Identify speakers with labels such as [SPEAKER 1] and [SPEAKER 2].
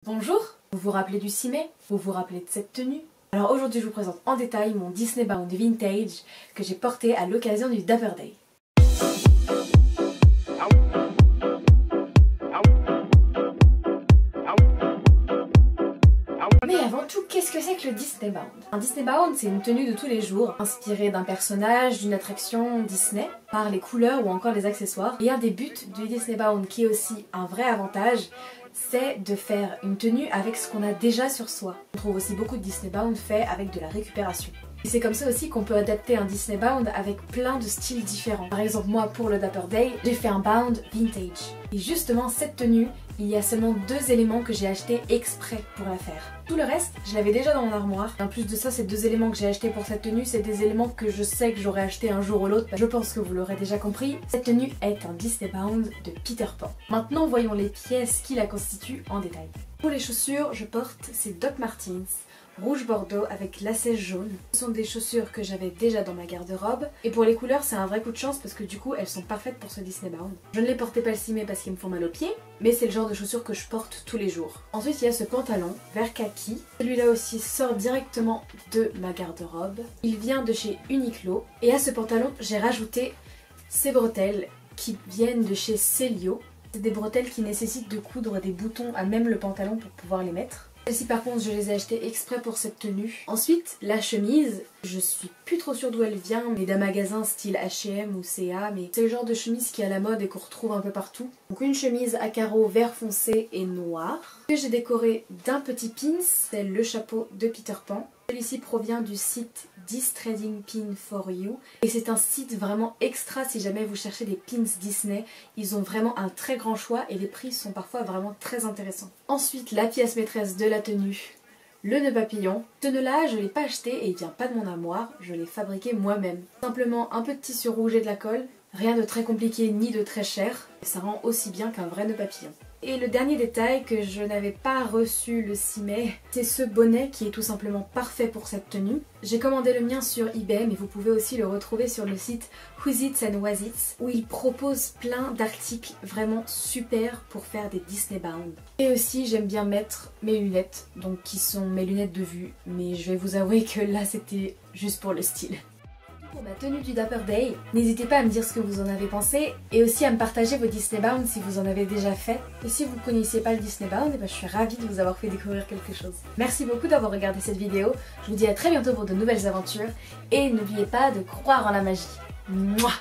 [SPEAKER 1] Bonjour, vous vous rappelez du 6 mai? Vous vous rappelez de cette tenue? Alors aujourd'hui je vous présente en détail mon Disney Bound Vintage que j'ai porté à l'occasion du Dapper Day. Mais avant tout, qu'est-ce que c'est que le Disney Bound? Un Disney Bound, c'est une tenue de tous les jours, inspirée d'un personnage, d'une attraction Disney, par les couleurs ou encore les accessoires. Et un des buts du Disney Bound, qui est aussi un vrai avantage, c'est de faire une tenue avec ce qu'on a déjà sur soi. On trouve aussi beaucoup de Disney Bound fait avec de la récupération. Et c'est comme ça aussi qu'on peut adapter un Disney Bound avec plein de styles différents. Par exemple, moi pour le Dapper Day, j'ai fait un Bound Vintage. Et justement, cette tenue, il y a seulement 2 éléments que j'ai achetés exprès pour la faire. Tout le reste, je l'avais déjà dans mon armoire. En plus de ça, ces 2 éléments que j'ai achetés pour cette tenue, c'est des éléments que je sais que j'aurais acheté un jour ou l'autre. Je pense que vous l'aurez déjà compris. Cette tenue est un Disney Bound de Peter Pan. Maintenant, voyons les pièces qui la constituent en détail. Pour les chaussures, je porte ces Doc Martens rouge bordeaux avec lacets jaunes. Ce sont des chaussures que j'avais déjà dans ma garde-robe. Et pour les couleurs, c'est un vrai coup de chance parce que du coup, elles sont parfaites pour ce Disney Bound. Je ne les portais pas le 6 mai parce qu'ils me font mal aux pieds, mais c'est le genre de chaussures que je porte tous les jours. Ensuite, il y a ce pantalon vert kaki. Celui-là aussi sort directement de ma garde-robe. Il vient de chez Uniqlo. Et à ce pantalon, j'ai rajouté ces bretelles qui viennent de chez Celio. C'est des bretelles qui nécessitent de coudre des boutons à même le pantalon pour pouvoir les mettre. Celles-ci par contre je les ai achetées exprès pour cette tenue. Ensuite la chemise, je suis plus trop sûre d'où elle vient, mais d'un magasin style H&M ou CA, mais c'est le genre de chemise qui est à la mode et qu'on retrouve un peu partout. Donc une chemise à carreaux vert foncé et noir, que j'ai décoré d'un petit pins, c'est le chapeau de Peter Pan. Celui-ci provient du site This Trading Pin for You et c'est un site vraiment extra si jamais vous cherchez des pins Disney. Ils ont vraiment un très grand choix et les prix sont parfois vraiment très intéressants. Ensuite, la pièce maîtresse de la tenue, le nœud papillon. Ce nœud-là, je ne l'ai pas acheté et il vient pas de mon armoire, je l'ai fabriqué moi-même. Simplement un peu de tissu rouge et de la colle, rien de très compliqué ni de très cher. Et ça rend aussi bien qu'un vrai nœud papillon. Et le dernier détail que je n'avais pas reçu le 6 mai, c'est ce bonnet qui est tout simplement parfait pour cette tenue. J'ai commandé le mien sur eBay, mais vous pouvez aussi le retrouver sur le site Whozits and Wazits, où il propose plein d'articles vraiment super pour faire des Disney Bound. Et aussi j'aime bien mettre mes lunettes, donc qui sont mes lunettes de vue, mais je vais vous avouer que là c'était juste pour le style. Pour ma tenue du Dapper Day, n'hésitez pas à me dire ce que vous en avez pensé et aussi à me partager vos Disney Bound si vous en avez déjà fait. Et si vous ne connaissiez pas le Disney Bound, je suis ravie de vous avoir fait découvrir quelque chose. Merci beaucoup d'avoir regardé cette vidéo, je vous dis à très bientôt pour de nouvelles aventures et n'oubliez pas de croire en la magie. Mouah.